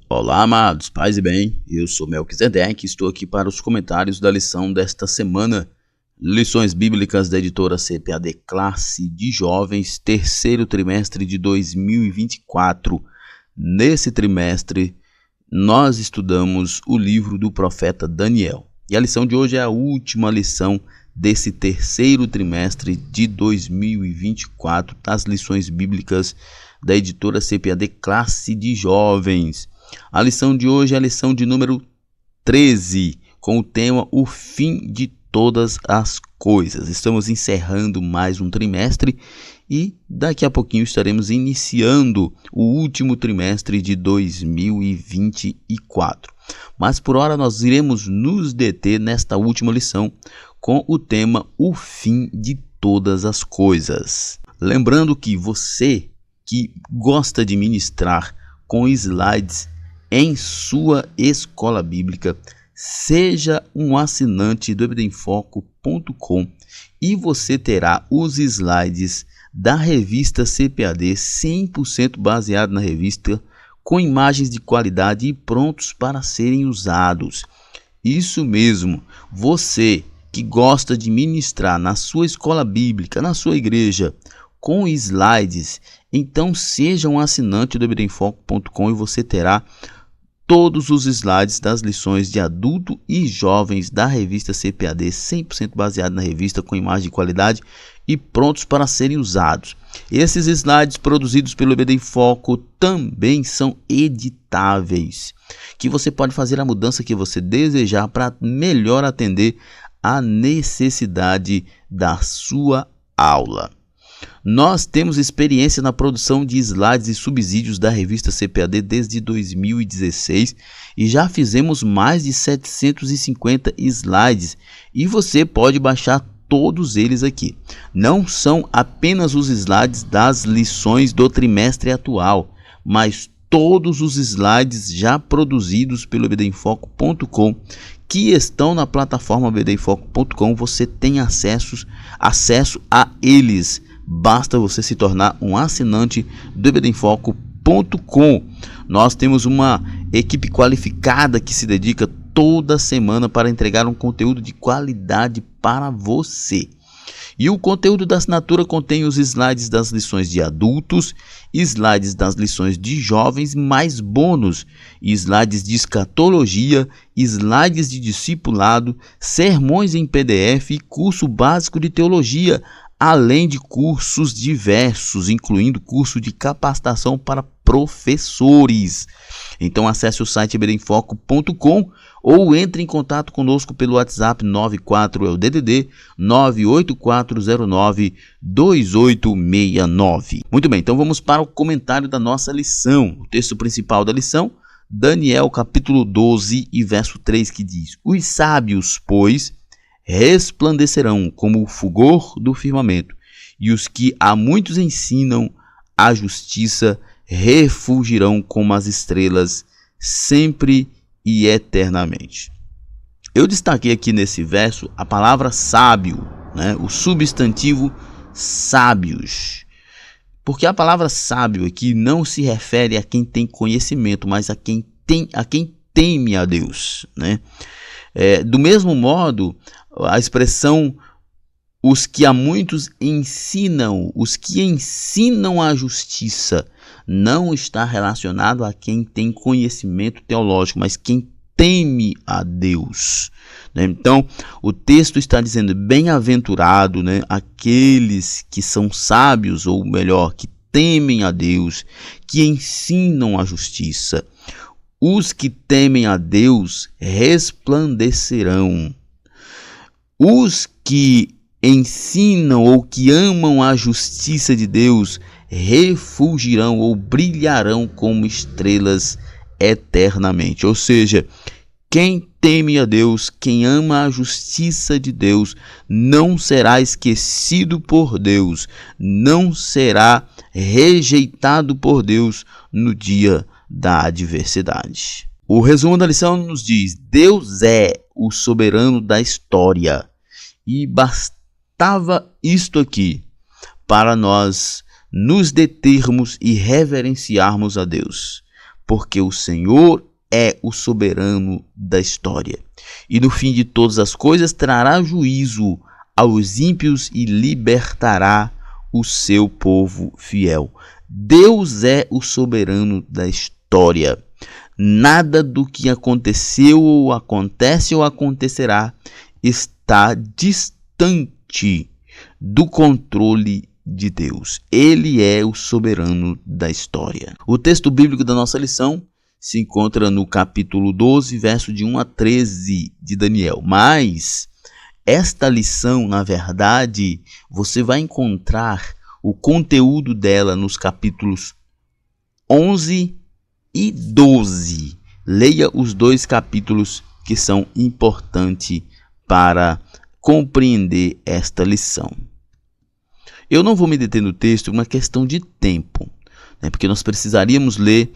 Olá, amados, paz e bem, eu sou Melquisedeque e estou aqui para os comentários da lição desta semana, lições bíblicas da editora CPAD Classe de Jovens, terceiro trimestre de 2024. Nesse trimestre, nós estudamos o livro do profeta Daniel. E a lição de hoje é a última lição desse terceiro trimestre de 2024 das lições bíblicas da editora CPAD Classe de Jovens. A lição de hoje é a lição de número 13, com o tema O Fim de Todas as Coisas. Estamos encerrando mais um trimestre e daqui a pouquinho estaremos iniciando o último trimestre de 2024. Mas por hora nós iremos nos deter nesta última lição com o tema O Fim de Todas as Coisas. Lembrando que você que gosta de ministrar com slides em sua escola bíblica, seja um assinante do ebdenfoco.com e você terá os slides da revista CPAD 100% baseado na revista, com imagens de qualidade e prontos para serem usados. Isso mesmo, você que gosta de ministrar na sua escola bíblica, na sua igreja, com slides, então seja um assinante do ebdenfoco.com e você terá todos os slides das lições de adulto e jovens da revista CPAD, 100% baseado na revista, com imagem de qualidade e prontos para serem usados. Esses slides produzidos pelo EBD em Foco também são editáveis, que você pode fazer a mudança que você desejar para melhor atender à necessidade da sua aula. Nós temos experiência na produção de slides e subsídios da revista CPAD desde 2016 e já fizemos mais de 750 slides e você pode baixar todos eles aqui. Não são apenas os slides das lições do trimestre atual, mas todos os slides já produzidos pelo ebdenfoco.com que estão na plataforma ebdenfoco.com, você tem acesso a eles. Basta você se tornar um assinante do ebdenfoco.com. Nós temos uma equipe qualificada que se dedica toda semana para entregar um conteúdo de qualidade para você. E o conteúdo da assinatura contém os slides das lições de adultos, slides das lições de jovens, mais bônus, slides de escatologia, slides de discipulado, sermões em PDF e curso básico de teologia, além de cursos diversos, incluindo curso de capacitação para professores. Então acesse o site ebdenfoco.com ou entre em contato conosco pelo WhatsApp 94 é o DDD 984092869. Muito bem, então vamos para o comentário da nossa lição. O texto principal da lição, Daniel capítulo 12 e verso 3, que diz: Os sábios, pois, resplandecerão como o fulgor do firmamento, e os que a muitos ensinam a justiça refulgirão como as estrelas, sempre e eternamente. Eu destaquei aqui nesse verso a palavra sábio, o substantivo sábios, porque a palavra sábio aqui não se refere a quem tem conhecimento, mas a quem teme a Deus, do mesmo modo, a expressão os que a muitos ensinam, os que ensinam a justiça, não está relacionado a quem tem conhecimento teológico, mas quem teme a Deus. Então, o texto está dizendo, bem-aventurado, aqueles que são sábios, ou melhor, que temem a Deus, que ensinam a justiça. Os que temem a Deus resplandecerão. Os que ensinam ou que amam a justiça de Deus refulgirão ou brilharão como estrelas eternamente. Ou seja, quem teme a Deus, quem ama a justiça de Deus, não será esquecido por Deus, não será rejeitado por Deus no dia da adversidade. O resumo da lição nos diz: Deus é o soberano da história. E bastava isto aqui para nós nos determos e reverenciarmos a Deus. porque o Senhor é o soberano da história. E no fim de todas as coisas trará juízo aos ímpios e libertará o seu povo fiel. Deus é o soberano da história. Nada do que aconteceu ou acontece ou acontecerá está distante do controle de Deus. Ele é o soberano da história. O texto bíblico da nossa lição se encontra no capítulo 12, verso de 1 a 13 de Daniel. Mas esta lição, na verdade, você vai encontrar o conteúdo dela nos capítulos 11 e 12. Leia os dois capítulos que são importantes para compreender esta lição. Eu não vou me deter no texto, uma questão de tempo, né? Porque nós precisaríamos ler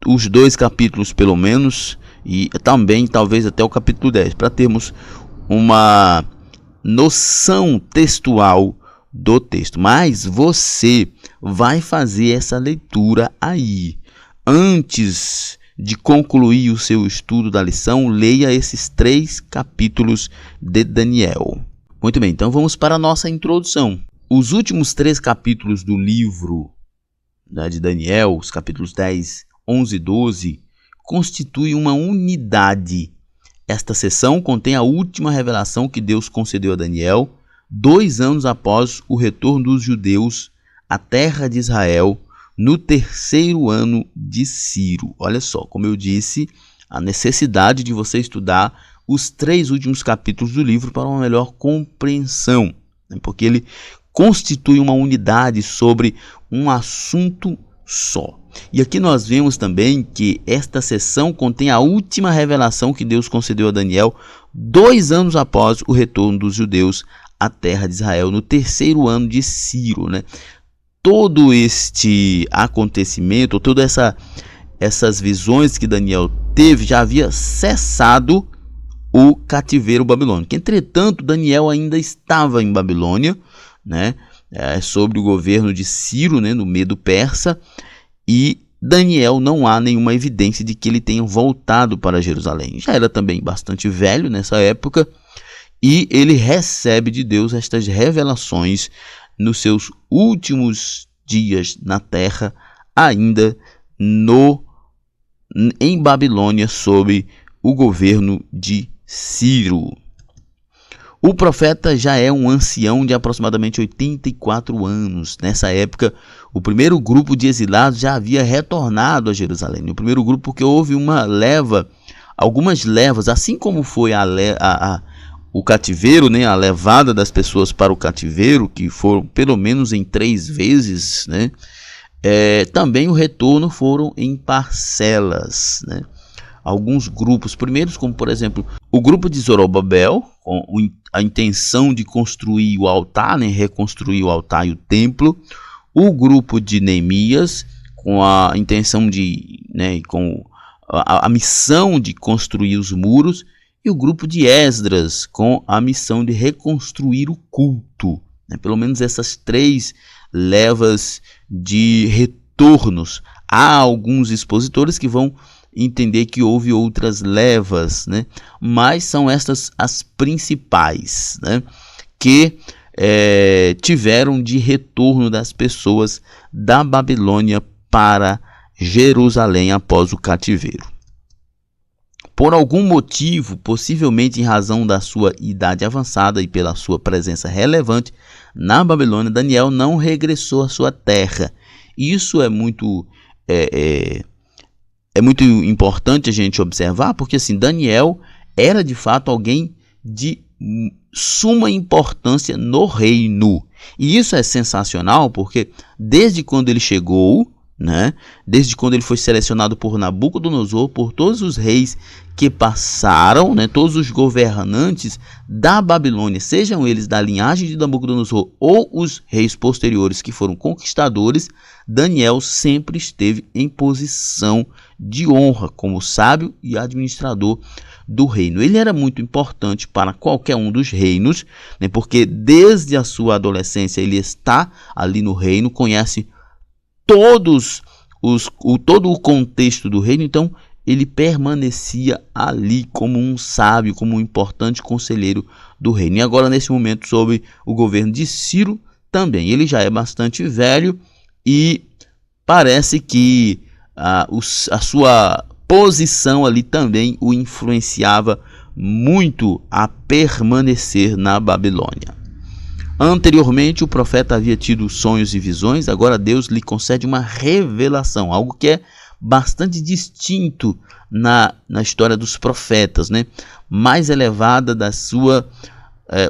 os dois capítulos pelo menos, e também talvez até o capítulo 10, para termos uma noção textual do texto. Mas você vai fazer essa leitura aí. Antes de concluir o seu estudo da lição, leia esses 3 capítulos de Daniel. Muito bem, então vamos para a nossa introdução. Os últimos 3 capítulos do livro de Daniel, os capítulos 10, 11 e 12, constituem uma unidade. Esta seção contém a última revelação que Deus concedeu a Daniel, 2 anos após o retorno dos judeus à terra de Israel, no 3º ano de Ciro. Olha só, como eu disse, a necessidade de você estudar os 3 últimos capítulos do livro para uma melhor compreensão, né? Porque ele constitui uma unidade sobre um assunto só. E aqui nós vemos também que esta seção contém a última revelação que Deus concedeu a Daniel 2 anos após o retorno dos judeus à terra de Israel, no 3º ano de Ciro, né? Todo este acontecimento, todas essas visões que Daniel teve, já havia cessado o cativeiro babilônico. Entretanto, Daniel ainda estava em Babilônia, né? Sobre o governo de Ciro, né? No Medo Persa, e Daniel não há nenhuma evidência de que ele tenha voltado para Jerusalém. Já era também bastante velho nessa época, e ele recebe de Deus estas revelações nos seus últimos dias na terra, ainda em Babilônia, sob o governo de Ciro. O profeta já é um ancião de aproximadamente 84 anos. Nessa época, o primeiro grupo de exilados já havia retornado a Jerusalém. O primeiro grupo porque houve algumas levas, assim como foi o cativeiro, né, a levada das pessoas para o cativeiro, que foram pelo menos em 3 vezes, né? Também o retorno foram em parcelas, né? Alguns grupos, primeiros como por exemplo o grupo de Zorobabel, com a intenção de construir o altar, né, reconstruir o altar e o templo. O grupo de Neemias, com a intenção de, né, com a missão de construir os muros. E o grupo de Esdras, com a missão de reconstruir o culto, né? Pelo menos essas 3 levas de retornos. Há alguns expositores que vão entender que houve outras levas, né? Mas são estas as principais, né? Que tiveram de retorno das pessoas da Babilônia para Jerusalém após o cativeiro. Por algum motivo, possivelmente em razão da sua idade avançada e pela sua presença relevante na Babilônia, Daniel não regressou à sua terra. Isso é muito importante a gente observar, porque assim, Daniel era de fato alguém de suma importância no reino. E isso é sensacional, porque desde quando ele chegou, né, desde quando ele foi selecionado por Nabucodonosor, por todos os reis que passaram, né, todos os governantes da Babilônia, sejam eles da linhagem de Nabucodonosor ou os reis posteriores que foram conquistadores, Daniel sempre esteve em posição de honra como sábio e administrador do reino. Ele era muito importante para qualquer um dos reinos, né, porque desde a sua adolescência ele está ali no reino, conhece todos todo o contexto do reino, então ele permanecia ali como um sábio, como um importante conselheiro do reino. E agora, nesse momento, sob o governo de Ciro, também. Ele já é bastante velho e parece que a sua posição ali também o influenciava muito a permanecer na Babilônia. Anteriormente, o profeta havia tido sonhos e visões, agora Deus lhe concede uma revelação, algo que é bastante distinto na história dos profetas, né? Mais elevada da sua,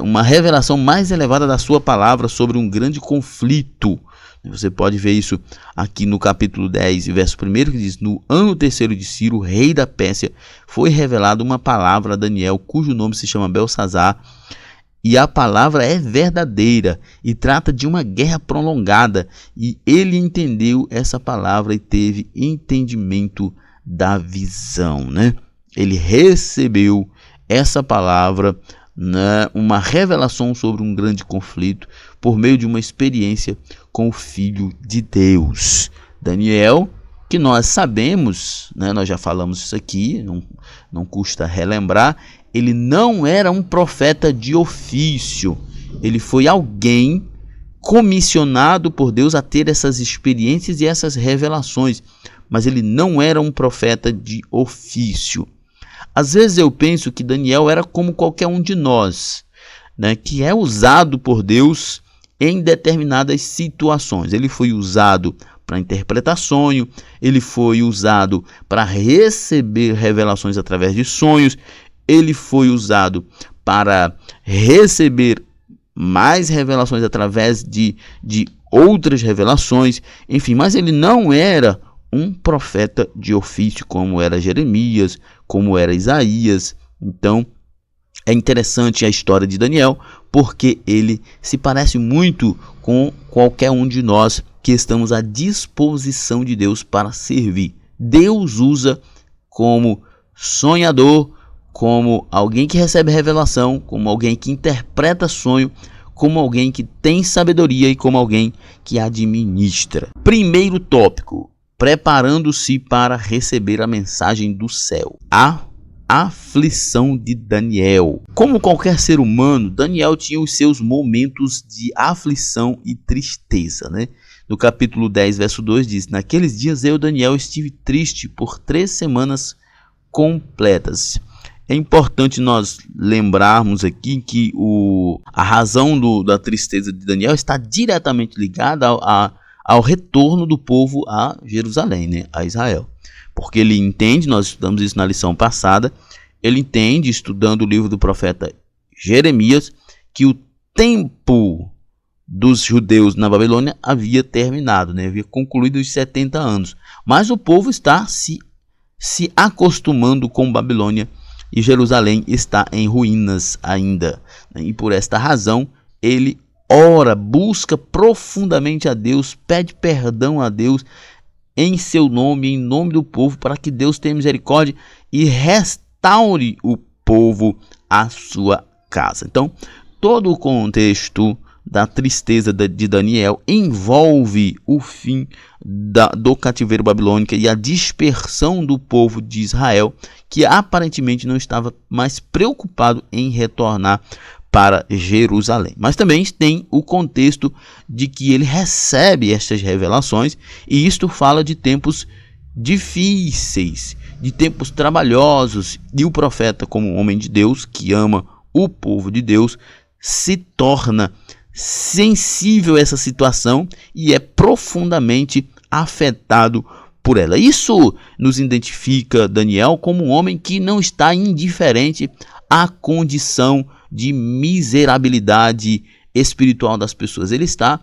uma revelação mais elevada da sua palavra sobre um grande conflito. Você pode ver isso aqui no capítulo 10, verso 1, que diz: no ano terceiro de Ciro, rei da Pérsia, foi revelada uma palavra a Daniel, cujo nome se chama Belsazar, e a palavra é verdadeira e trata de uma guerra prolongada. E ele entendeu essa palavra e teve entendimento da visão, né? Ele recebeu essa palavra, né, uma revelação sobre um grande conflito por meio de uma experiência com o Filho de Deus. Daniel, que nós sabemos, né, nós já falamos isso aqui, não custa relembrar, ele não era um profeta de ofício, ele foi alguém comissionado por Deus a ter essas experiências e essas revelações, mas ele não era um profeta de ofício. Às vezes eu penso que Daniel era como qualquer um de nós, né, que é usado por Deus em determinadas situações. Ele foi usado para interpretar sonho, ele foi usado para receber revelações através de sonhos, ele foi usado para receber mais revelações através de outras revelações, enfim, mas ele não era um profeta de ofício como era Jeremias, como era Isaías. Então é interessante a história de Daniel, porque ele se parece muito com qualquer um de nós que estamos à disposição de Deus para servir. Deus usa como sonhador, como alguém que recebe revelação, como alguém que interpreta sonho, como alguém que tem sabedoria e como alguém que administra. Primeiro tópico: preparando-se para receber a mensagem do céu. A aflição de Daniel. Como qualquer ser humano, Daniel tinha os seus momentos de aflição e tristeza, né? No capítulo 10, verso 2 diz: naqueles dias eu, Daniel, estive triste por 3 semanas completas. É importante nós lembrarmos aqui que a razão da tristeza de Daniel está diretamente ligada ao retorno do povo a Jerusalém, né, a Israel. Porque ele entende, nós estudamos isso na lição passada, ele entende, estudando o livro do profeta Jeremias, que o tempo dos judeus na Babilônia havia terminado, né, havia concluído os 70 anos. Mas o povo está se acostumando com Babilônia e Jerusalém está em ruínas ainda. E por esta razão, ele ora, busca profundamente a Deus, pede perdão a Deus em seu nome, em nome do povo, para que Deus tenha misericórdia e restaure o povo à sua casa. Então, todo o contexto da tristeza de Daniel envolve o fim do cativeiro babilônico e a dispersão do povo de Israel, que aparentemente não estava mais preocupado em retornar para Jerusalém. Mas também tem o contexto de que ele recebe estas revelações, e isto fala de tempos difíceis, de tempos trabalhosos, e o profeta, como homem de Deus que ama o povo de Deus, se torna sensível a essa situação e é profundamente afetado por ela. Isso nos identifica Daniel como um homem que não está indiferente à condição de miserabilidade espiritual das pessoas. Ele está,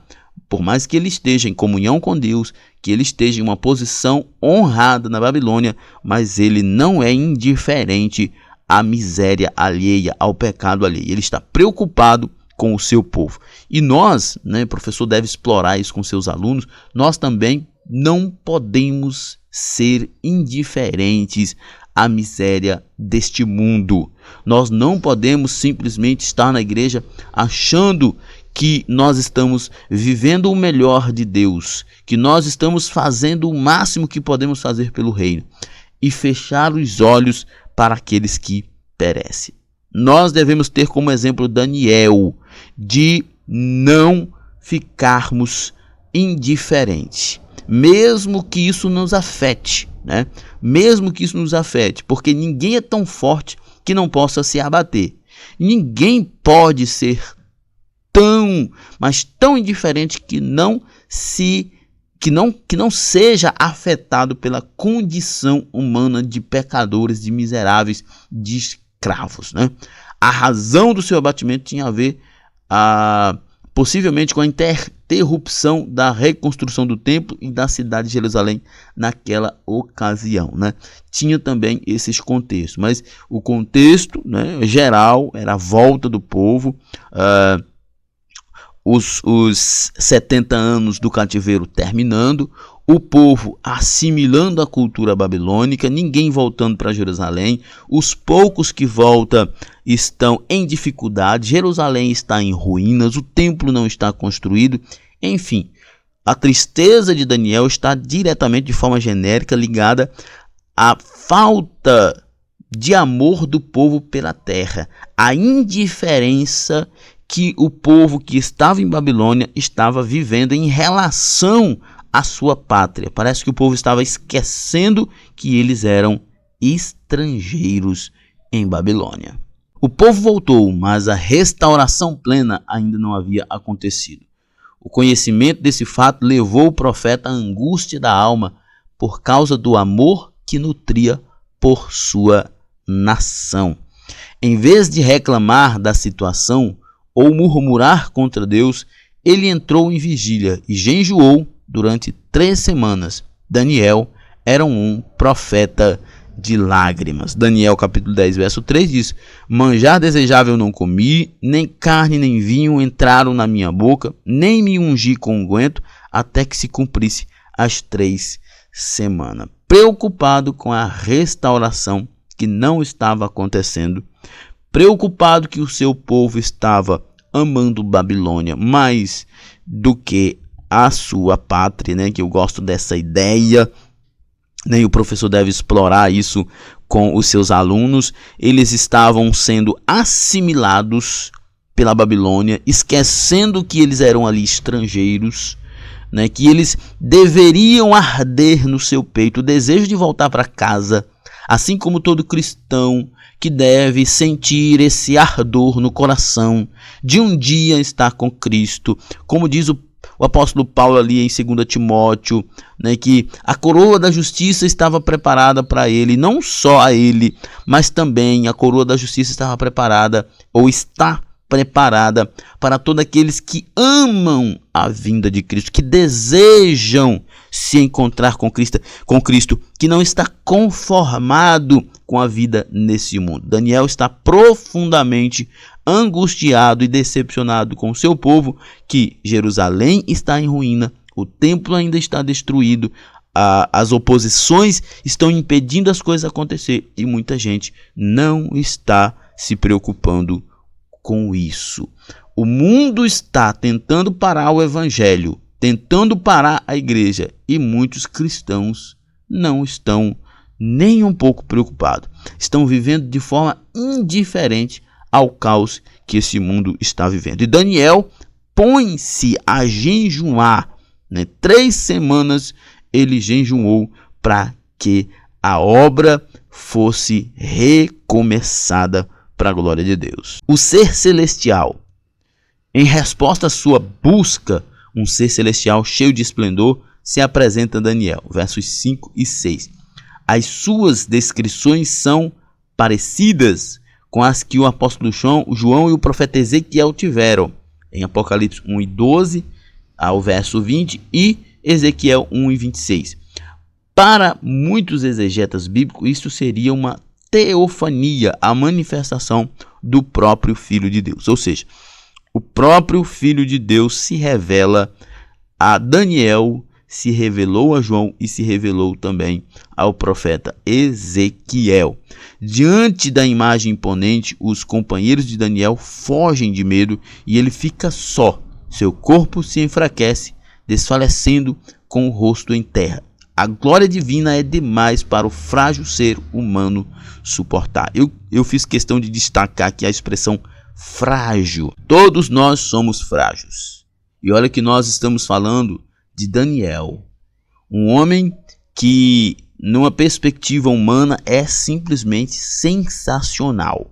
por mais que ele esteja em comunhão com Deus, que ele esteja em uma posição honrada na Babilônia, mas ele não é indiferente à miséria alheia, ao pecado alheio. Ele está preocupado com o seu povo. E nós, né, o professor deve explorar isso com seus alunos, nós também não podemos ser indiferentes à miséria deste mundo. Nós não podemos simplesmente estar na igreja achando que nós estamos vivendo o melhor de Deus, que nós estamos fazendo o máximo que podemos fazer pelo reino e fechar os olhos para aqueles que perecem. Nós devemos ter como exemplo Daniel, de não ficarmos indiferentes, mesmo que isso nos afete, né? Mesmo que isso nos afete, porque ninguém é tão forte que não possa se abater. Ninguém pode ser tão indiferente que não seja afetado pela condição humana de pecadores, de miseráveis, de escravos, né? A razão do seu abatimento tinha a ver possivelmente com a interrupção da reconstrução do templo e da cidade de Jerusalém naquela ocasião, né? Tinha também esses contextos, mas o contexto, né, geral era a volta do povo, os 70 anos do cativeiro terminando, o povo assimilando a cultura babilônica, ninguém voltando para Jerusalém, os poucos que voltam estão em dificuldade, Jerusalém está em ruínas, o templo não está construído, enfim, a tristeza de Daniel está diretamente, de forma genérica, ligada à falta de amor do povo pela terra, a indiferença que o povo que estava em Babilônia estava vivendo em relação à sua pátria. Parece que o povo estava esquecendo que eles eram estrangeiros em Babilônia. O povo voltou, mas a restauração plena ainda não havia acontecido. O conhecimento desse fato levou o profeta à angústia da alma por causa do amor que nutria por sua nação. Em vez de reclamar da situação ou murmurar contra Deus, ele entrou em vigília e jejuou durante 3 semanas. Daniel era um profeta de lágrimas. Daniel capítulo 10, verso 3 diz: manjar desejável não comi, nem carne nem vinho entraram na minha boca, nem me ungi com unguento, até que se cumprisse as 3 semanas. Preocupado com a restauração que não estava acontecendo, preocupado que o seu povo estava amando Babilônia mais do que a sua pátria, né? Que eu gosto dessa ideia, né? E o professor deve explorar isso com os seus alunos. Eles estavam sendo assimilados pela Babilônia, esquecendo que eles eram ali estrangeiros, né? Que eles deveriam arder no seu peito o desejo de voltar para casa, assim como todo cristão que deve sentir esse ardor no coração de um dia estar com Cristo, como diz o apóstolo Paulo ali em 2 Timóteo, né, que a coroa da justiça estava preparada para ele, não só a ele, mas também a coroa da justiça estava preparada, ou está preparada, para todos aqueles que amam a vinda de Cristo, que desejam se encontrar com Cristo, que não está conformado com a vida nesse mundo. Daniel está profundamente angustiado e decepcionado com o seu povo, que Jerusalém está em ruína, o templo ainda está destruído, as oposições estão impedindo as coisas acontecer e muita gente não está se preocupando com isso. O mundo está tentando parar o evangelho, tentando parar a igreja, e muitos cristãos não estão nem um pouco preocupados. Estão vivendo de forma indiferente ao caos que esse mundo está vivendo. E Daniel põe-se a jejuar, né? 3 semanas ele jejuou para que a obra fosse recomeçada para a glória de Deus. O ser celestial, em resposta à sua busca, um ser celestial cheio de esplendor, se apresenta a Daniel, versos 5 e 6. As suas descrições são parecidas com as que o apóstolo João e o profeta Ezequiel tiveram, em Apocalipse 1 e 12 ao verso 20 e Ezequiel 1 e 26. Para muitos exegetas bíblicos, isso seria uma teofania, a manifestação do próprio Filho de Deus. Ou seja, o próprio Filho de Deus se revela a Daniel, se revelou a João e se revelou também ao profeta Ezequiel. Diante da imagem imponente, os companheiros de Daniel fogem de medo e ele fica só, seu corpo se enfraquece, desfalecendo com o rosto em terra. A glória divina é demais para o frágil ser humano suportar. Eu fiz questão de destacar aqui a expressão frágil. Todos nós somos frágeis. E olha que nós estamos falando de Daniel, um homem que, numa perspectiva humana, é simplesmente sensacional.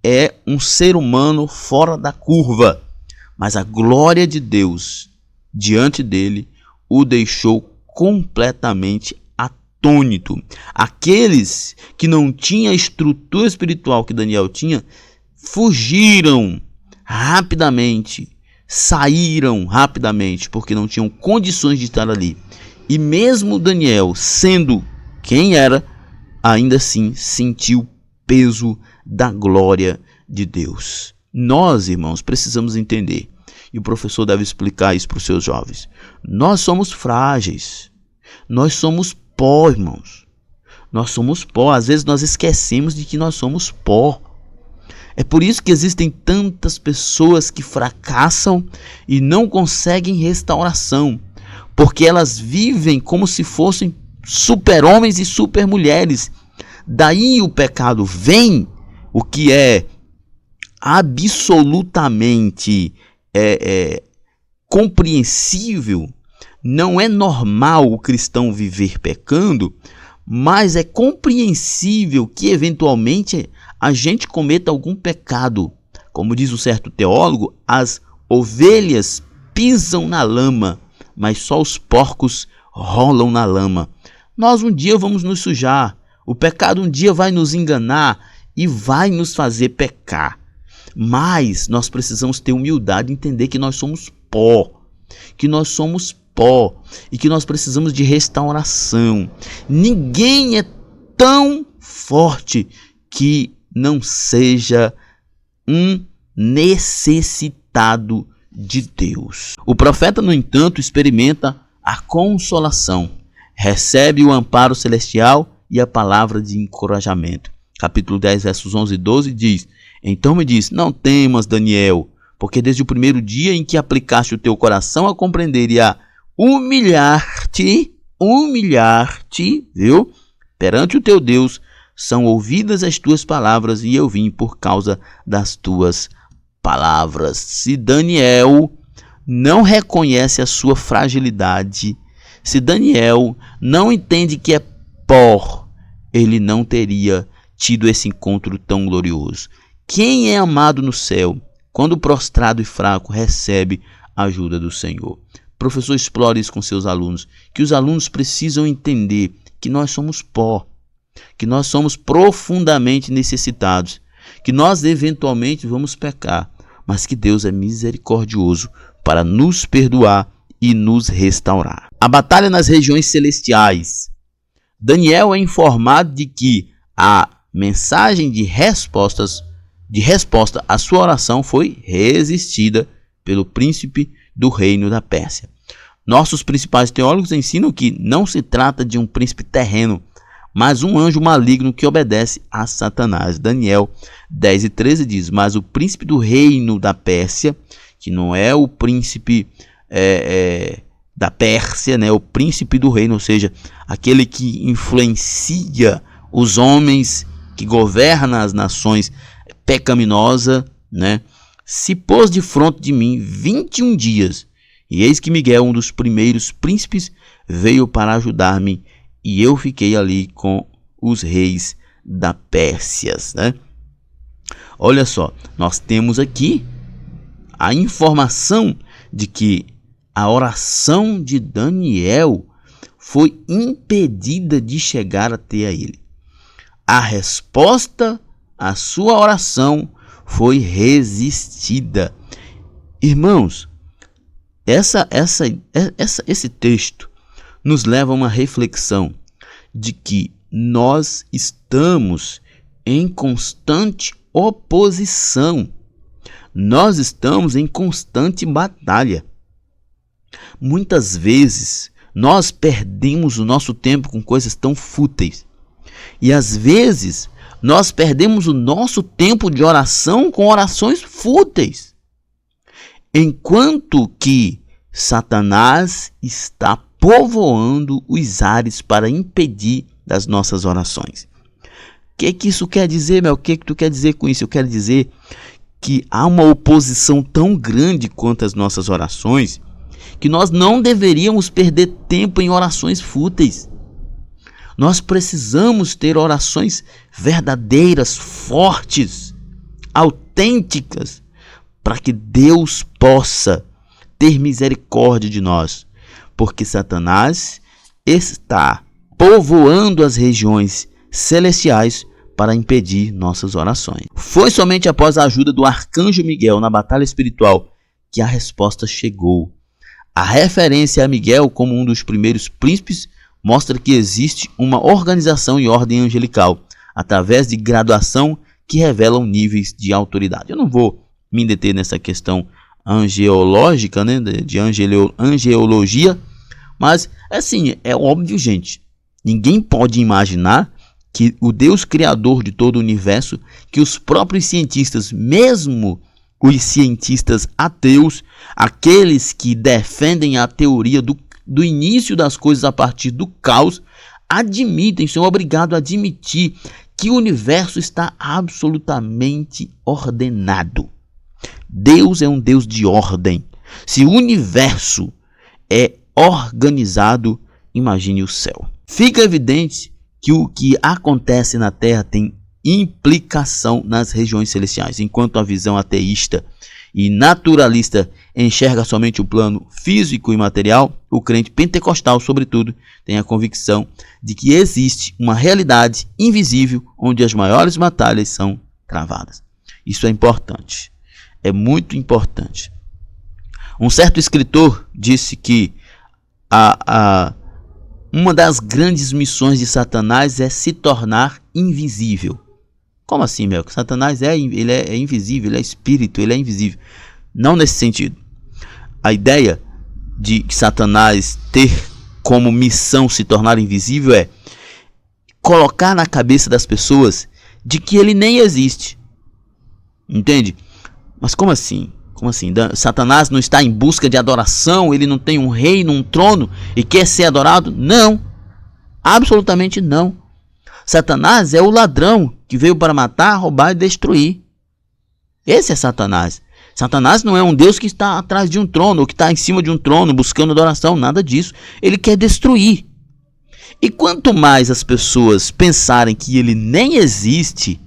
É um ser humano fora da curva, mas a glória de Deus diante dele o deixou completamente atônito. Aqueles que não tinham a estrutura espiritual que Daniel tinha, fugiram rapidamente, saíram rapidamente, porque não tinham condições de estar ali. E mesmo Daniel, sendo quem era, ainda assim sentiu o peso da glória de Deus. Nós, irmãos, precisamos entender, e o professor deve explicar isso para os seus jovens. Nós somos frágeis. Nós somos pó, irmãos. Nós somos pó. Às vezes nós esquecemos de que nós somos pó. É por isso que existem tantas pessoas que fracassam e não conseguem restauração. Porque elas vivem como se fossem super-homens e super-mulheres. Daí o pecado vem, o que é absolutamente compreensível. Não é normal o cristão viver pecando, mas é compreensível que eventualmente a gente cometa algum pecado. Como diz um certo teólogo, as ovelhas pisam na lama, mas só os porcos rolam na lama. Nós um dia vamos nos sujar, o pecado um dia vai nos enganar e vai nos fazer pecar. Mas nós precisamos ter humildade e entender que nós somos pó, e que nós precisamos de restauração. Ninguém é tão forte que não seja um necessitado de Deus. O profeta, no entanto, experimenta a consolação, recebe o amparo celestial e a palavra de encorajamento. Capítulo 10, versos 11 e 12 diz: Então me disse, não temas, Daniel, porque desde o primeiro dia em que aplicaste o teu coração a compreender e a humilhar-te, viu? Perante o teu Deus, são ouvidas as tuas palavras e eu vim por causa das tuas palavras. Se Daniel não reconhece a sua fragilidade, se Daniel não entende que é pó, ele não teria tido esse encontro tão glorioso. Quem é amado no céu, quando prostrado e fraco, recebe a ajuda do Senhor. Professor, explore isso com seus alunos, que os alunos precisam entender que nós somos pó, que nós somos profundamente necessitados, que nós eventualmente vamos pecar, mas que Deus é misericordioso para nos perdoar e nos restaurar. A batalha nas regiões celestiais. Daniel é informado de que a mensagem de resposta à sua oração foi resistida pelo príncipe do reino da Pérsia. Nossos principais teólogos ensinam que não se trata de um príncipe terreno, mas um anjo maligno que obedece a Satanás. Daniel 10 e 13 diz: Mas o príncipe do reino da Pérsia, que não é o príncipe da Pérsia, né? O príncipe do reino, ou seja, aquele que influencia os homens, que governa as nações, pecaminosa, né? Se pôs de fronte de mim 21 dias, e eis que Miguel, um dos primeiros príncipes, veio para ajudar-me, e eu fiquei ali com os reis da Pérsia, né? Olha só, nós temos aqui a informação de que a oração de Daniel foi impedida de chegar até a ele. A resposta à sua oração foi resistida. Irmãos, esse texto nos leva a uma reflexão de que nós estamos em constante oposição. Nós estamos em constante batalha. Muitas vezes nós perdemos o nosso tempo com coisas tão fúteis. E às vezes nós perdemos o nosso tempo de oração com orações fúteis. enquanto que Satanás está povoando os ares para impedir das nossas orações. O que isso quer dizer, meu? O que tu quer dizer com isso? Eu quero dizer que há uma oposição tão grande quanto as nossas orações, que nós não deveríamos perder tempo em orações fúteis. Nós precisamos ter orações verdadeiras, fortes, autênticas, para que Deus possa ter misericórdia de nós, porque Satanás está povoando as regiões celestiais para impedir nossas orações. Foi somente após a ajuda do arcanjo Miguel na batalha espiritual que a resposta chegou. A referência a Miguel como um dos primeiros príncipes mostra que existe uma organização e ordem angelical, através de graduação que revelam níveis de autoridade. Eu não vou me deter nessa questão angelológica, né, de angelologia, mas assim, é óbvio, gente, ninguém pode imaginar que o Deus criador de todo o universo, que os próprios cientistas, mesmo os cientistas ateus, aqueles que defendem a teoria do início das coisas a partir do caos, admitem, são obrigados a admitir que o universo está absolutamente ordenado. Deus é um Deus de ordem. Se o universo é organizado, imagine o céu. Fica evidente que o que acontece na Terra tem implicação nas regiões celestiais. Enquanto a visão ateísta e naturalista enxerga somente o plano físico e material, o crente pentecostal, sobretudo, tem a convicção de que existe uma realidade invisível onde as maiores batalhas são travadas. Isso é importante. É muito importante. Um certo escritor disse que uma das grandes missões de Satanás é se tornar invisível. Como assim, meu? Satanás ele é invisível, ele é espírito, ele é invisível. Não nesse sentido. A ideia de Satanás ter como missão se tornar invisível é colocar na cabeça das pessoas de que ele nem existe. Entende? Mas como assim? Como assim? Satanás não está em busca de adoração? Ele não tem um reino, um trono e quer ser adorado? Não. Absolutamente não. Satanás é o ladrão que veio para matar, roubar e destruir. Esse é Satanás. Satanás não é um Deus que está atrás de um trono, ou que está em cima de um trono buscando adoração, nada disso. Ele quer destruir. E quanto mais as pessoas pensarem que ele nem existe,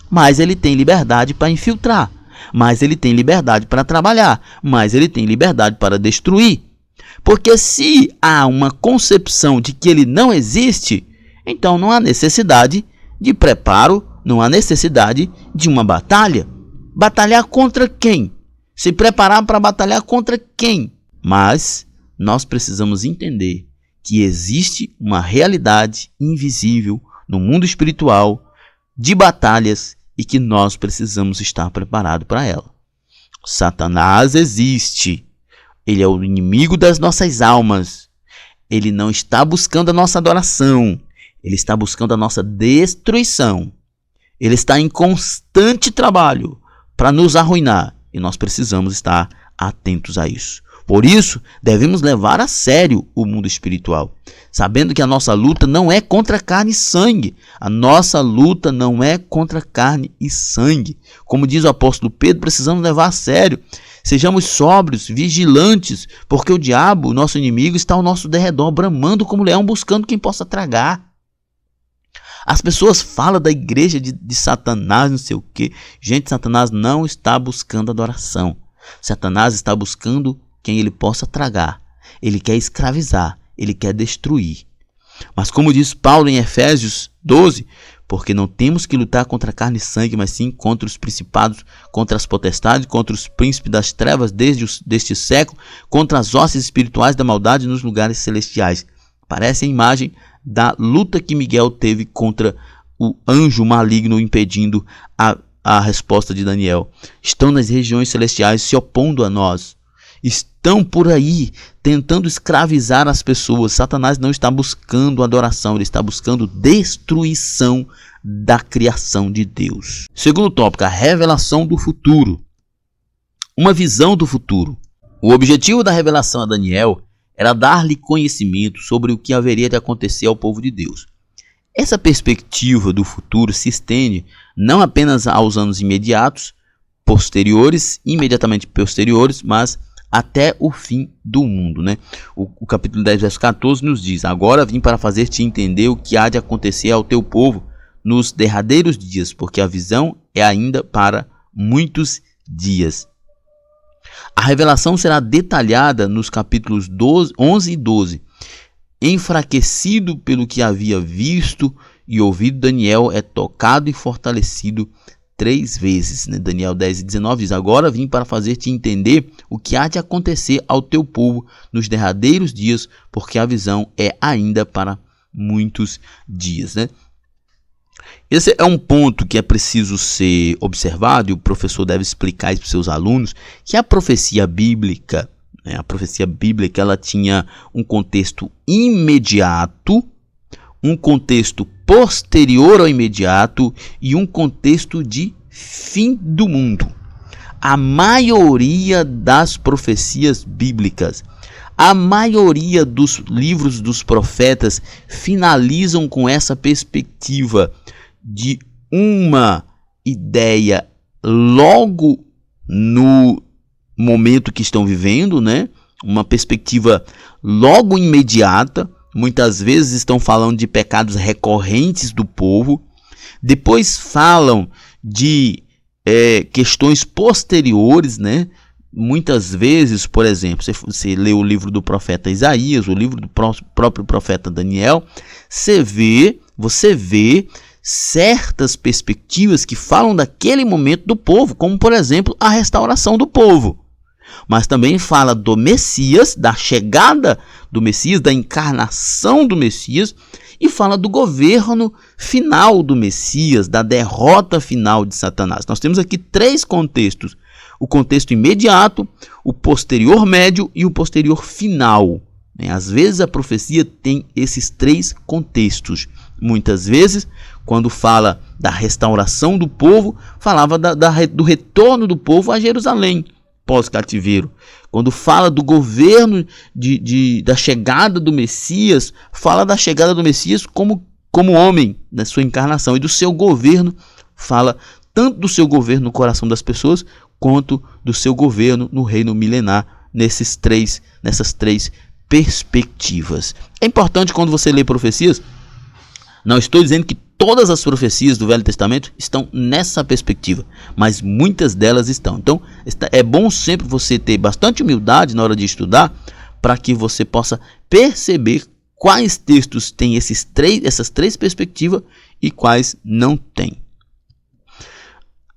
mais ele tem liberdade para infiltrar, mais ele tem liberdade para trabalhar, mais ele tem liberdade para destruir. Porque se há uma concepção de que ele não existe, então não há necessidade de preparo, não há necessidade de uma batalha. Batalhar contra quem? Se preparar para batalhar contra quem? Mas nós precisamos entender que existe uma realidade invisível no mundo espiritual de batalhas e que nós precisamos estar preparados para ela. Satanás existe. Ele é o inimigo das nossas almas. Ele não está buscando a nossa adoração. Ele está buscando a nossa destruição. Ele está em constante trabalho para nos arruinar. E nós precisamos estar atentos a isso. Por isso, devemos levar a sério o mundo espiritual, sabendo que a nossa luta não é contra carne e sangue. A nossa luta não é contra carne e sangue. Como diz o apóstolo Pedro, precisamos levar a sério. Sejamos sóbrios, vigilantes, porque o diabo, o nosso inimigo, está ao nosso derredor, bramando como leão, buscando quem possa tragar. As pessoas falam da igreja de Satanás, não sei o quê. Gente, Satanás não está buscando adoração. Satanás está buscando quem ele possa tragar. Ele quer escravizar, ele quer destruir. Mas como diz Paulo em Efésios 12, porque não temos que lutar contra carne e sangue, mas sim contra os principados, contra as potestades, contra os príncipes das trevas deste século, contra as hostes espirituais da maldade nos lugares celestiais. Parece a imagem da luta que Miguel teve contra o anjo maligno impedindo a resposta de Daniel. Estão nas regiões celestiais se opondo a nós. Estão por aí tentando escravizar as pessoas. Satanás não está buscando adoração, ele está buscando destruição da criação de Deus. Segundo tópico, a revelação do futuro. uma visão do futuro. O objetivo da revelação a Daniel era dar-lhe conhecimento sobre o que haveria de acontecer ao povo de Deus. Essa perspectiva do futuro se estende não apenas aos anos imediatamente posteriores, mas até o fim do mundo, né? O capítulo 10, verso 14 nos diz: agora vim para fazer-te entender o que há de acontecer ao teu povo nos derradeiros dias, porque a visão é ainda para muitos dias. A revelação será detalhada nos capítulos 11 e 12. Enfraquecido pelo que havia visto e ouvido, Daniel é tocado e fortalecido 3 vezes. Né? Daniel 10 e 19 diz: agora vim para fazer-te entender o que há de acontecer ao teu povo nos derradeiros dias, porque a visão é ainda para muitos dias. Né? Esse é um ponto que é preciso ser observado, e o professor deve explicar isso para os seus alunos, que a profecia bíblica, ela tinha um contexto imediato, um contexto posterior ao imediato e um contexto de fim do mundo. A maioria das profecias bíblicas, a maioria dos livros dos profetas finalizam com essa perspectiva de uma ideia logo no momento que estão vivendo, né? Uma perspectiva logo imediata. Muitas vezes estão falando de pecados recorrentes do povo. Depois falam de questões posteriores, né? Muitas vezes, por exemplo, você lê o livro do profeta Isaías, o livro do próprio profeta Daniel, você vê certas perspectivas que falam daquele momento do povo, como por exemplo a restauração do povo. Mas também fala do Messias, da chegada do Messias, da encarnação do Messias, e fala do governo final do Messias, da derrota final de Satanás. Nós temos aqui 3 contextos: o contexto imediato, o posterior médio e o posterior final. Às vezes a profecia tem esses 3 contextos. Muitas vezes, quando fala da restauração do povo, falava do retorno do povo a Jerusalém pós-cativeiro. Quando fala do governo da chegada do Messias, fala da chegada do Messias como homem, na sua encarnação, e do seu governo, fala tanto do seu governo no coração das pessoas, quanto do seu governo no reino milenar, nessas três perspectivas. É importante, quando você lê profecias, não estou dizendo que todas as profecias do Velho Testamento estão nessa perspectiva, mas muitas delas estão. Então, é bom sempre você ter bastante humildade na hora de estudar, para que você possa perceber quais textos têm essas 3 perspectivas e quais não têm.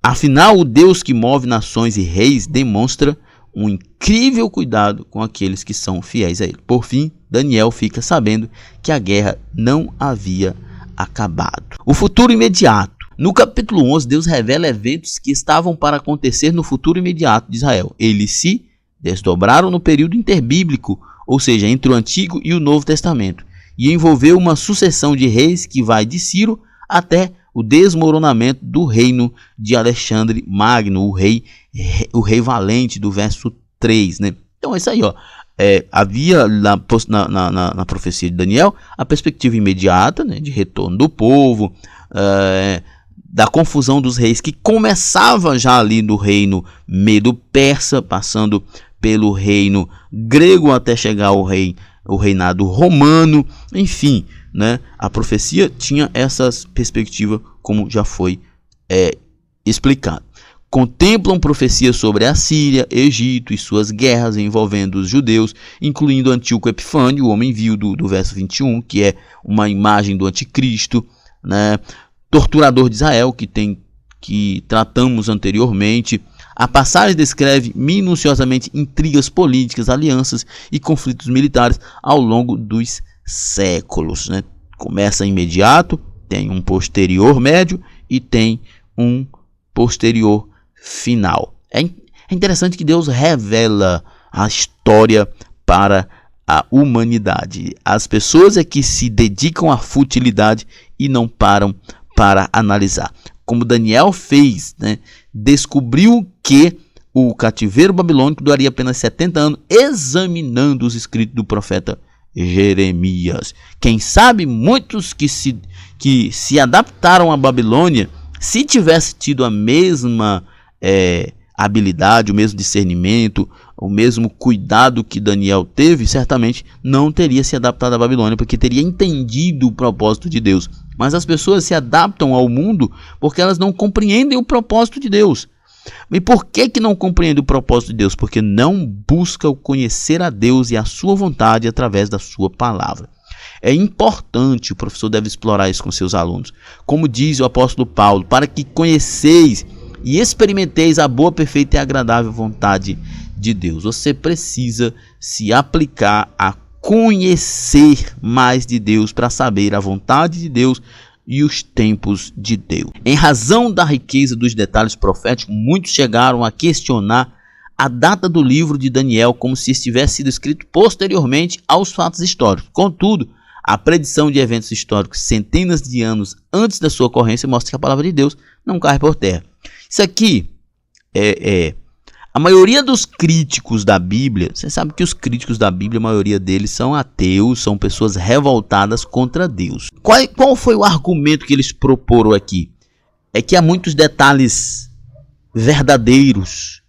Afinal, o Deus que move nações e reis demonstra um incrível cuidado com aqueles que são fiéis a ele. Por fim, Daniel fica sabendo que a guerra não havia acabado. O futuro imediato. No capítulo 11, Deus revela eventos que estavam para acontecer no futuro imediato de Israel. Eles se desdobraram no período interbíblico, ou seja, entre o Antigo e o Novo Testamento, e envolveu uma sucessão de reis que vai de Ciro até o desmoronamento do reino de Alexandre Magno, o rei valente, do verso 3, né? Então é isso aí, ó. Havia na profecia de Daniel a perspectiva imediata, né, de retorno do povo, da confusão dos reis, que começava já ali no reino medo-persa, passando pelo reino grego até chegar ao reinado romano. Enfim, né, a profecia tinha essas perspectivas, como já foi explicado. Contemplam profecias sobre a Síria, Egito e suas guerras envolvendo os judeus, incluindo Antíoco Epifânio, o homem vil do verso 21, que é uma imagem do anticristo, né? Torturador de Israel, que tratamos anteriormente. A passagem descreve minuciosamente intrigas políticas, alianças e conflitos militares ao longo dos séculos, né? Começa imediato, tem um posterior médio e tem um posterior final. É interessante que Deus revela a história para a humanidade. As pessoas é que se dedicam à futilidade e não param para analisar. Como Daniel fez, né? Descobriu que o cativeiro babilônico duraria apenas 70 anos, examinando os escritos do profeta Jeremias. Quem sabe muitos que se adaptaram à Babilônia, se tivesse tido a mesma habilidade, o mesmo discernimento, o mesmo cuidado que Daniel teve, certamente não teria se adaptado à Babilônia, porque teria entendido o propósito de Deus. Mas as pessoas se adaptam ao mundo porque elas não compreendem o propósito de Deus. E por que não compreendem o propósito de Deus? Porque não buscam conhecer a Deus e a sua vontade através da sua palavra. É importante, o professor deve explorar isso com seus alunos. Como diz o apóstolo Paulo, para que conheceis e experimenteis a boa, perfeita e agradável vontade de Deus. Você precisa se aplicar a conhecer mais de Deus para saber a vontade de Deus e os tempos de Deus. Em razão da riqueza dos detalhes proféticos, muitos chegaram a questionar a data do livro de Daniel como se estivesse sido escrito posteriormente aos fatos históricos. Contudo, a predição de eventos históricos centenas de anos antes da sua ocorrência mostra que a palavra de Deus não cai por terra. Isso aqui a maioria dos críticos da Bíblia, você sabe que os críticos da Bíblia, a maioria deles são ateus, são pessoas revoltadas contra Deus. Qual foi o argumento que eles proporam aqui? É que há muitos detalhes verdadeiros,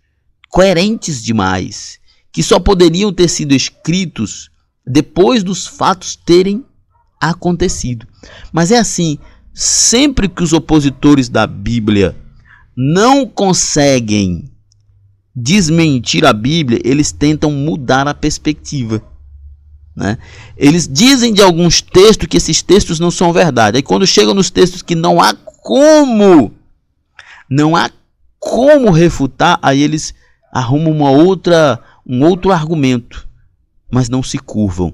coerentes demais, que só poderiam ter sido escritos depois dos fatos terem acontecido. Mas é assim, sempre que os opositores da Bíblia não conseguem desmentir a Bíblia, eles tentam mudar a perspectiva, né? Eles dizem de alguns textos que esses textos não são verdade. Aí quando chegam nos textos que não há como refutar, aí eles arrumam um outro argumento, mas não se curvam.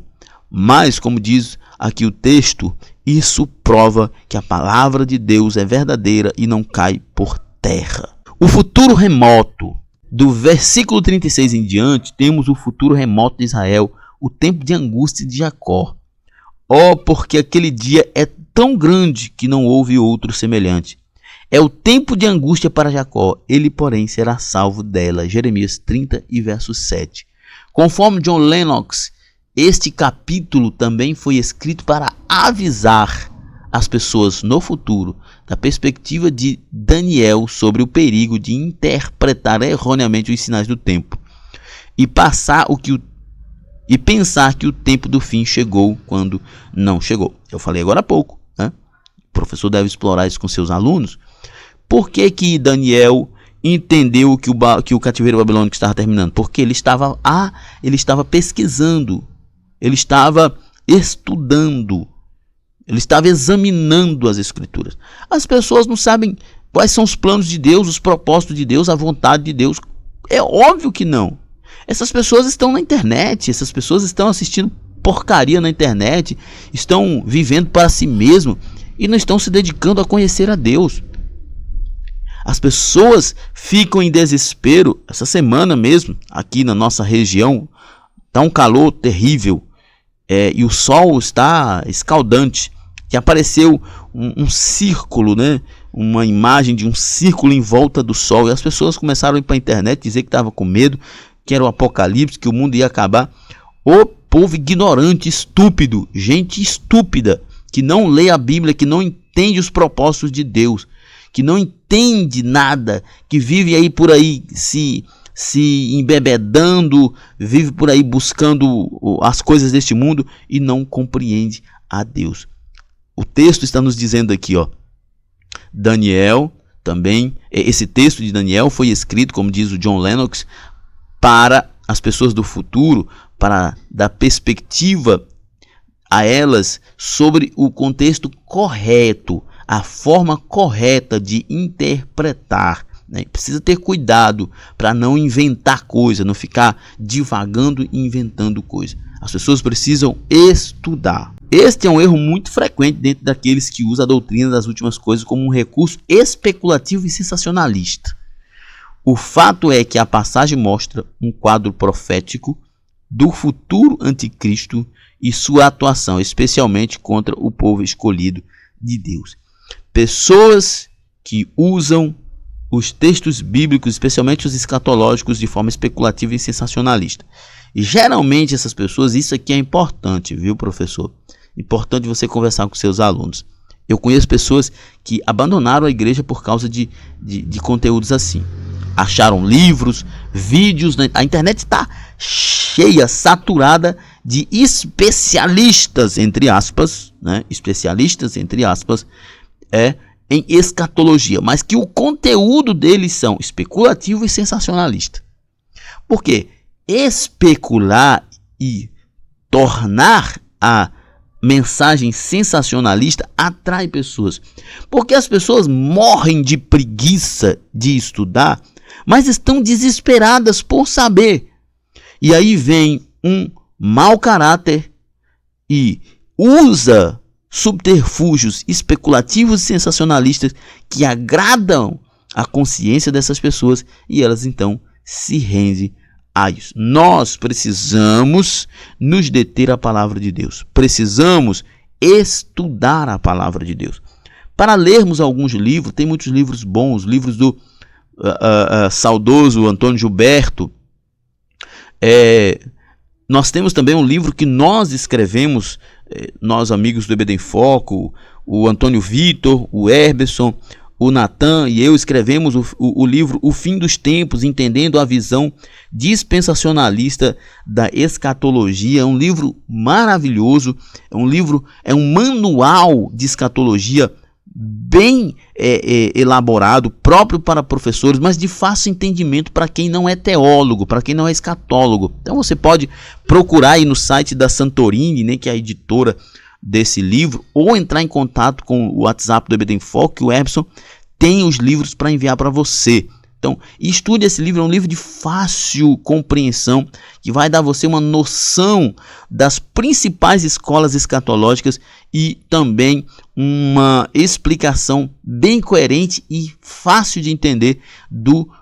Mas, como diz aqui o texto, isso prova que a palavra de Deus é verdadeira e não cai por terra. O futuro remoto. Do versículo 36 em diante, temos o futuro remoto de Israel, o tempo de angústia de Jacó. Porque aquele dia é tão grande que não houve outro semelhante. É o tempo de angústia para Jacó, ele, porém, será salvo dela. Jeremias 30 e verso 7. Conforme John Lennox, este capítulo também foi escrito para avisar as pessoas no futuro da perspectiva de Daniel sobre o perigo de interpretar erroneamente os sinais do tempo e pensar que o tempo do fim chegou quando não chegou. Eu falei agora há pouco, né? O professor deve explorar isso com seus alunos. Por que Daniel entendeu que o cativeiro babilônico estava terminando? Porque ele estava pesquisando, ele estava estudando, ele estava examinando as escrituras. As pessoas não sabem quais são os planos de Deus, os propósitos de Deus, a vontade de Deus. É óbvio que não. Essas pessoas estão na internet, essas pessoas estão assistindo porcaria na internet, estão vivendo para si mesmo e não estão se dedicando a conhecer a Deus. As pessoas ficam em desespero. Essa semana mesmo, aqui na nossa região, está um calor terrível. E o sol está escaldante, que apareceu um círculo, né? Uma imagem de um círculo em volta do sol, e as pessoas começaram a ir para a internet dizer que estavam com medo, que era o apocalipse, que o mundo ia acabar. O povo ignorante, estúpido, gente estúpida, que não lê a Bíblia, que não entende os propósitos de Deus, que não entende nada, que vive aí por aí se embebedando, vive por aí buscando as coisas deste mundo e não compreende a Deus. O texto está nos dizendo aqui, Daniel também, esse texto de Daniel foi escrito, como diz o John Lennox, para as pessoas do futuro, para dar perspectiva a elas sobre o contexto correto, a forma correta de interpretar. Precisa ter cuidado para não inventar coisa, não ficar divagando e inventando coisa. As pessoas precisam estudar. Este é um erro muito frequente dentro daqueles que usam a doutrina das últimas coisas como um recurso especulativo e sensacionalista. O fato é que a passagem mostra um quadro profético do futuro anticristo e sua atuação, especialmente contra o povo escolhido de Deus. Pessoas que usam os textos bíblicos, especialmente os escatológicos, de forma especulativa e sensacionalista. E geralmente essas pessoas, isso aqui é importante, viu, professor? Importante você conversar com seus alunos. Eu conheço pessoas que abandonaram a igreja por causa de conteúdos assim. Acharam livros, vídeos, a internet está cheia, saturada de especialistas, entre aspas, né? Especialistas, entre aspas, em escatologia, mas que o conteúdo deles são especulativo e sensacionalista. Por quê? Especular e tornar a mensagem sensacionalista atrai pessoas, porque as pessoas morrem de preguiça de estudar, mas estão desesperadas por saber. E aí vem um mau caráter e usa subterfúgios especulativos e sensacionalistas que agradam a consciência dessas pessoas, e elas então se rendem a isso. Nós precisamos nos deter à palavra de Deus. Precisamos estudar a palavra de Deus. Para lermos alguns livros, tem muitos livros bons, livros do saudoso Antônio Gilberto. Nós temos também um livro que nós escrevemos, nós amigos do EBD em Foco, o Antônio Vitor, o Herberson, o Natan e eu escrevemos o livro O Fim dos Tempos, entendendo a visão dispensacionalista da escatologia. É um livro maravilhoso, é um manual de escatologia bem elaborado, próprio para professores, mas de fácil entendimento para quem não é teólogo, para quem não é escatólogo. Então você pode procurar aí no site da Santorini, né, que é a editora desse livro, ou entrar em contato com o WhatsApp do EBD em Foco, que o Erbson tem os livros para enviar para você. Então, estude esse livro, é um livro de fácil compreensão, que vai dar a você uma noção das principais escolas escatológicas e também uma explicação bem coerente e fácil de entender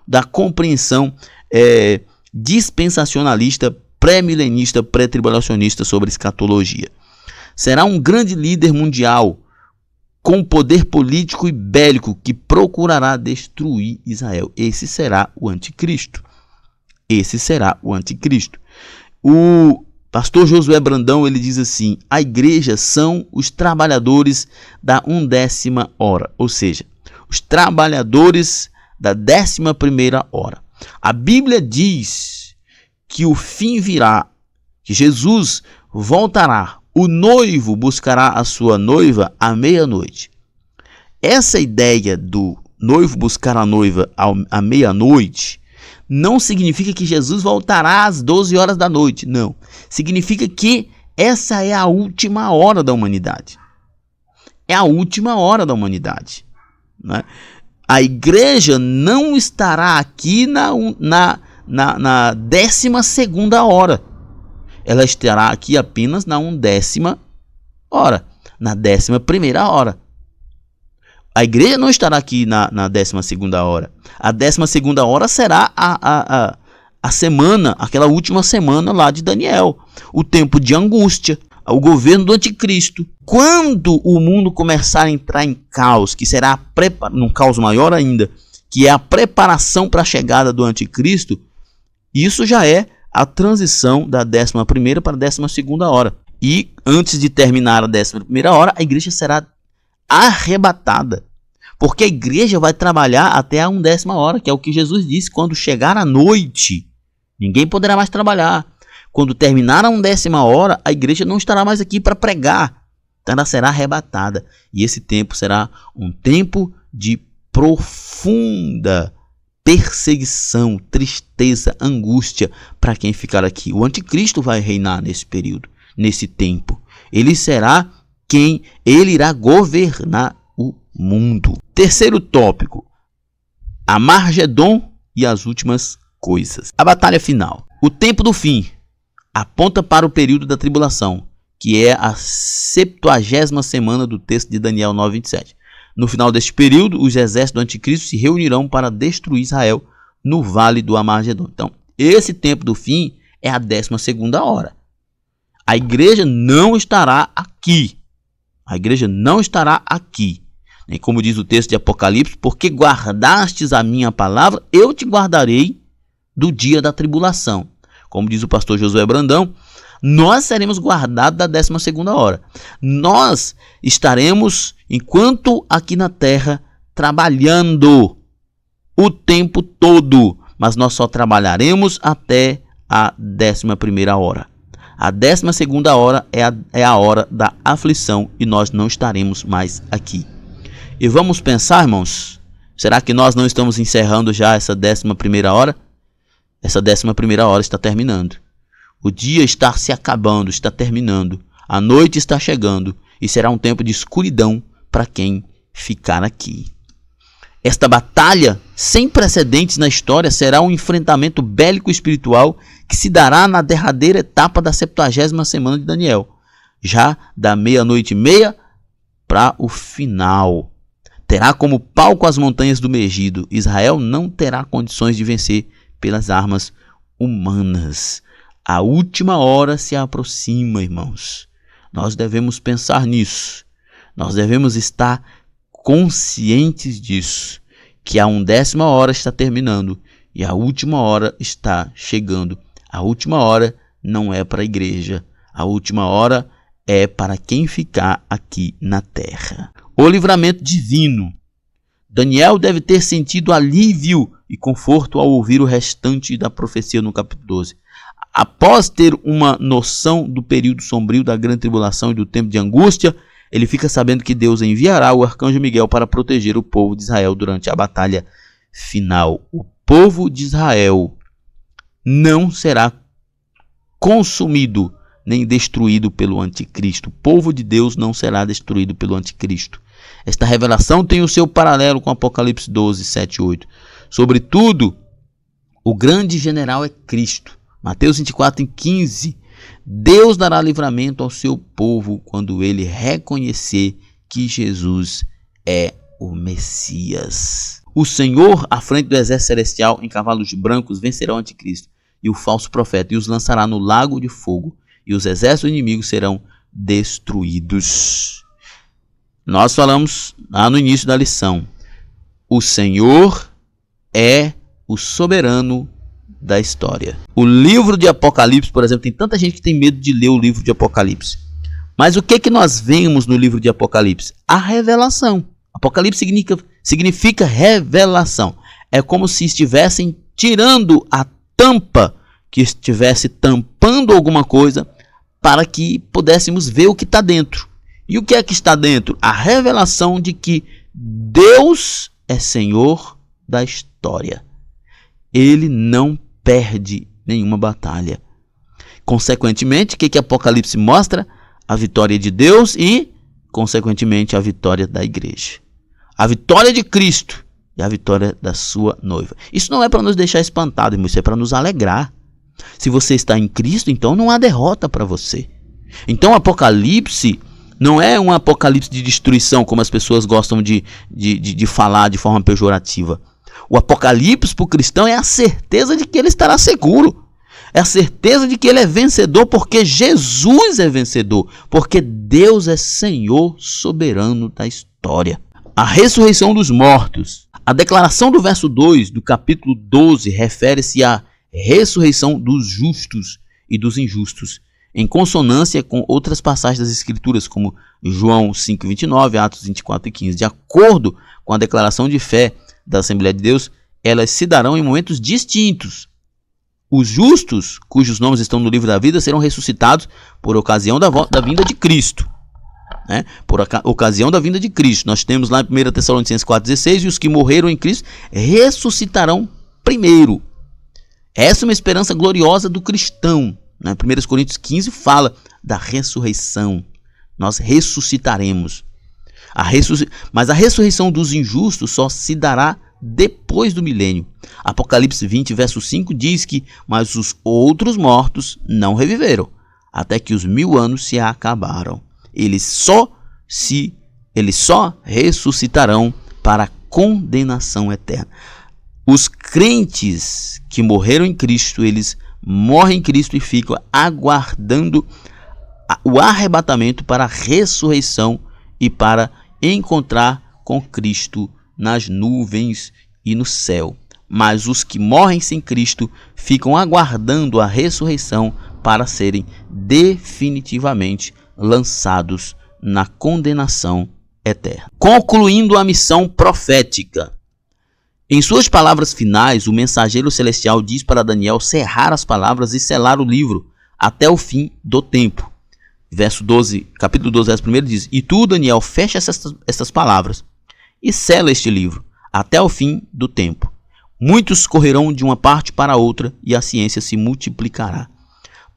da compreensão dispensacionalista, pré-milenista, pré-tribulacionista sobre escatologia. Será um grande líder mundial com poder político e bélico que procurará destruir Israel. Esse será o anticristo. Esse será o anticristo. O pastor Josué Brandão, ele diz assim: a igreja são os trabalhadores da 1/10 hora, ou seja, os trabalhadores da 11ª hora. A Bíblia diz que o fim virá, que Jesus voltará. O noivo buscará a sua noiva à meia-noite. Essa ideia do noivo buscar a noiva à meia-noite não significa que Jesus voltará às 12 horas da noite. Não. Significa que essa é a última hora da humanidade. É a última hora da humanidade, né? A igreja não estará aqui na 12ª hora. Ela estará aqui apenas na 1/10 hora, na 11ª hora. A igreja não estará aqui na 12ª hora. A 12ª hora será a semana, aquela última semana lá de Daniel. O tempo de angústia, o governo do anticristo. Quando o mundo começar a entrar em caos, que será num caos maior ainda, que é a preparação para a chegada do anticristo, isso já é a transição da 11ª para a 12ª hora. E antes de terminar a 11ª hora, a igreja será arrebatada. Porque a igreja vai trabalhar até a 1/10 hora, que é o que Jesus disse: quando chegar a noite, ninguém poderá mais trabalhar. Quando terminar a 1/10 hora, a igreja não estará mais aqui para pregar. Então ela será arrebatada. E esse tempo será um tempo de profunda perseguição, tristeza, angústia para quem ficar aqui. O anticristo vai reinar nesse período, nesse tempo. Ele irá governar o mundo. Terceiro tópico: Armagedon e as últimas coisas. A batalha final. O tempo do fim aponta para o período da tribulação, que é a 70ª semana do texto de Daniel 9:27. No final deste período, os exércitos do anticristo se reunirão para destruir Israel no vale do Armagedon. Então, esse tempo do fim é a 12ª hora. A igreja não estará aqui. A igreja não estará aqui. E como diz o texto de Apocalipse, porque guardastes a minha palavra, eu te guardarei do dia da tribulação. Como diz o pastor Josué Brandão, nós seremos guardados da 12ª hora. Nós estaremos, enquanto aqui na terra, trabalhando o tempo todo, mas nós só trabalharemos até a 11ª hora. A 12ª hora é a hora da aflição e nós não estaremos mais aqui. E vamos pensar, irmãos, será que nós não estamos encerrando já essa 11ª hora? Essa 11ª hora está terminando. O dia está se acabando, está terminando. A noite está chegando e será um tempo de escuridão para quem ficar aqui. Esta batalha sem precedentes na história será um enfrentamento bélico espiritual que se dará na derradeira etapa da 70ª semana de Daniel, já da 00:30 para o final. Terá como palco as montanhas do Megido. Israel não terá condições de vencer pelas armas humanas. A última hora se aproxima, irmãos. Nós devemos pensar nisso. Nós devemos estar conscientes disso, que a 10ª hora está terminando e a última hora está chegando. A última hora não é para a igreja. A última hora é para quem ficar aqui na terra. O livramento divino. Daniel deve ter sentido alívio e conforto ao ouvir o restante da profecia no capítulo 12. Após ter uma noção do período sombrio da grande tribulação e do tempo de angústia, ele fica sabendo que Deus enviará o arcanjo Miguel para proteger o povo de Israel durante a batalha final. O povo de Israel não será consumido nem destruído pelo anticristo. O povo de Deus não será destruído pelo anticristo. Esta revelação tem o seu paralelo com Apocalipse 12, 7 e 8. Sobretudo, o grande general é Cristo. Mateus 24:15. Deus dará livramento ao seu povo quando ele reconhecer que Jesus é o Messias. O Senhor, à frente do exército celestial, em cavalos brancos, vencerá o anticristo e o falso profeta, e os lançará no lago de fogo, e os exércitos inimigos serão destruídos. Nós falamos lá no início da lição, o Senhor é o soberano da história. O livro de Apocalipse, por exemplo, tem tanta gente que tem medo de ler o livro de Apocalipse. Mas o que nós vemos no livro de Apocalipse? A revelação. Apocalipse significa revelação. É como se estivessem tirando a tampa que estivesse tampando alguma coisa para que pudéssemos ver o que está dentro. E o que é que está dentro? A revelação de que Deus é Senhor da história. Ele não perde nenhuma batalha. Consequentemente, o que Apocalipse mostra? A vitória de Deus e, consequentemente, a vitória da igreja. A vitória de Cristo e a vitória da sua noiva. Isso não é para nos deixar espantados, irmãos, isso é para nos alegrar. Se você está em Cristo, então não há derrota para você. Então, Apocalipse não é um apocalipse de destruição, como as pessoas gostam de falar de forma pejorativa. O Apocalipse para o cristão é a certeza de que ele estará seguro. É a certeza de que ele é vencedor porque Jesus é vencedor. Porque Deus é Senhor soberano da história. A ressurreição dos mortos. A declaração do verso 2 do capítulo 12 refere-se à ressurreição dos justos e dos injustos, em consonância com outras passagens das Escrituras, como João 5:29, Atos 24:15. De acordo com a declaração de fé da Assembleia de Deus, elas se darão em momentos distintos. Os justos, cujos nomes estão no livro da vida, serão ressuscitados por ocasião da vinda de Cristo. Por ocasião da vinda de Cristo. Nós temos lá em 1 Tessalonicenses 4:16, e os que morreram em Cristo ressuscitarão primeiro. Essa é uma esperança gloriosa do cristão. 1 Coríntios 15 fala da ressurreição. Nós ressuscitaremos. Mas a ressurreição dos injustos só se dará depois do milênio. Apocalipse 20, verso 5 diz que mas os outros mortos não reviveram, até que os 1000 anos se acabaram. Eles só ressuscitarão para a condenação eterna. Os crentes que morreram em Cristo, eles morrem em Cristo e ficam aguardando o arrebatamento para a ressurreição e para encontrar com Cristo nas nuvens e no céu. Mas os que morrem sem Cristo ficam aguardando a ressurreição para serem definitivamente lançados na condenação eterna. Concluindo a missão profética. Em suas palavras finais, o mensageiro celestial diz para Daniel cerrar as palavras e selar o livro até o fim do tempo. Verso 12, capítulo 12, verso 1 diz: E tu, Daniel, fecha essas palavras e sela este livro até o fim do tempo. Muitos correrão de uma parte para outra e a ciência se multiplicará.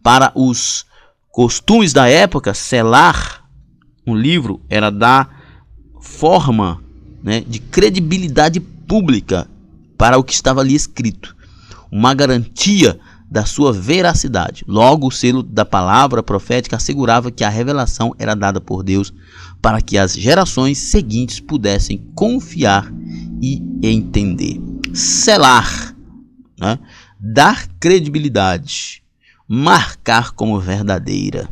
Para os costumes da época, selar um livro era dar forma, de credibilidade pública para o que estava ali escrito, uma garantia da sua veracidade. Logo, o selo da palavra profética assegurava que a revelação era dada por Deus para que as gerações seguintes pudessem confiar e entender. Selar, dar credibilidade, marcar como verdadeira.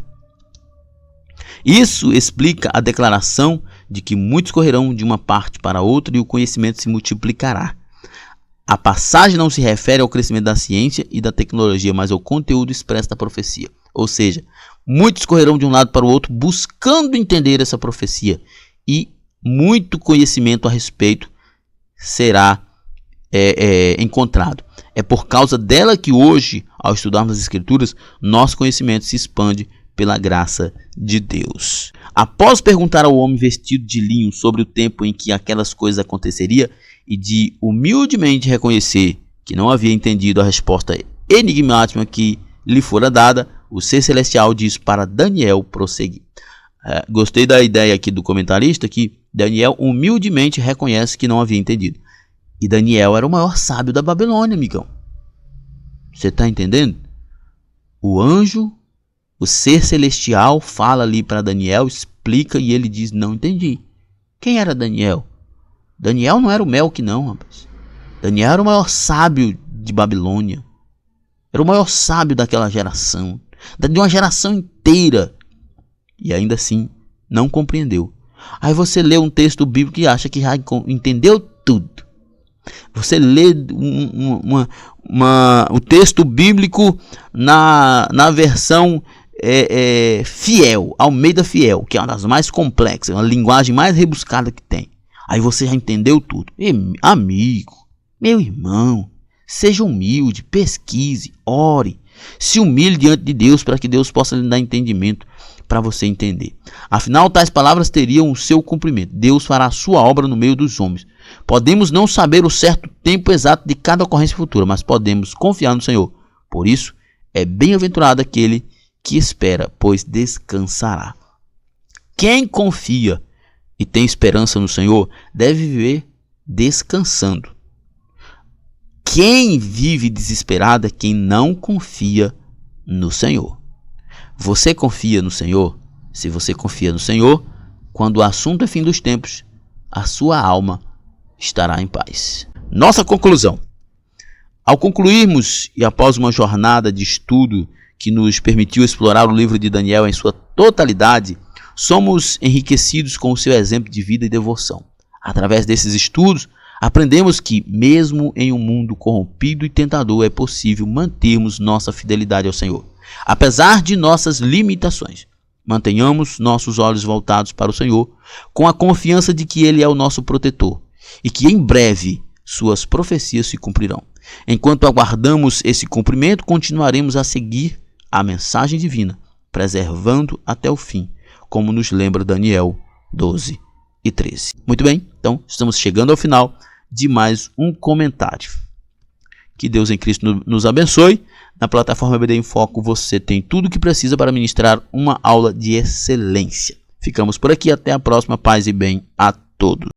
Isso explica a declaração de que muitos correrão de uma parte para outra e o conhecimento se multiplicará. A passagem não se refere ao crescimento da ciência e da tecnologia, mas ao conteúdo expresso da profecia. Ou seja, muitos correrão de um lado para o outro buscando entender essa profecia e muito conhecimento a respeito será encontrado. É por causa dela que hoje, ao estudarmos as Escrituras, nosso conhecimento se expande pela graça de Deus. Após perguntar ao homem vestido de linho sobre o tempo em que aquelas coisas aconteceriam e de humildemente reconhecer que não havia entendido a resposta enigmática que lhe fora dada, o ser celestial diz para Daniel prosseguir. Gostei da ideia aqui do comentarista que Daniel humildemente reconhece que não havia entendido. E Daniel era o maior sábio da Babilônia, amigão. Você está entendendo? O anjo, o ser celestial, fala ali para Daniel, explica e ele diz: não entendi. Quem era Daniel? Daniel não era o Melque, não, rapaz. Daniel era o maior sábio de Babilônia. Era o maior sábio daquela geração, de uma geração inteira. E ainda assim não compreendeu. Aí você lê um texto bíblico e acha que já entendeu tudo. Você lê o texto bíblico na versão fiel, Almeida Fiel, que é uma das mais complexas, uma linguagem mais rebuscada que tem. Aí você já entendeu tudo. Amigo, meu irmão, seja humilde, pesquise, ore, se humilhe diante de Deus para que Deus possa lhe dar entendimento para você entender. Afinal, tais palavras teriam o seu cumprimento. Deus fará a sua obra no meio dos homens. Podemos não saber o certo tempo exato de cada ocorrência futura, mas podemos confiar no Senhor. Por isso, é bem-aventurado aquele que espera, pois descansará. Quem confia e tem esperança no Senhor deve viver descansando. Quem vive desesperado é quem não confia no Senhor. Você confia no Senhor? Se você confia no Senhor, quando o assunto é fim dos tempos, a sua alma estará em paz. Nossa conclusão. Ao concluirmos e após uma jornada de estudo que nos permitiu explorar o livro de Daniel em sua totalidade, somos enriquecidos com o seu exemplo de vida e devoção. Através desses estudos, aprendemos que, mesmo em um mundo corrompido e tentador, é possível mantermos nossa fidelidade ao Senhor. Apesar de nossas limitações, mantenhamos nossos olhos voltados para o Senhor, com a confiança de que Ele é o nosso protetor e que em breve suas profecias se cumprirão. Enquanto aguardamos esse cumprimento, continuaremos a seguir a mensagem divina, preservando até o fim, como nos lembra Daniel 12 e 13. Muito bem, então estamos chegando ao final de mais um comentário. Que Deus em Cristo nos abençoe. Na plataforma EBD em Foco você tem tudo o que precisa para ministrar uma aula de excelência. Ficamos por aqui, até a próxima. Paz e bem a todos.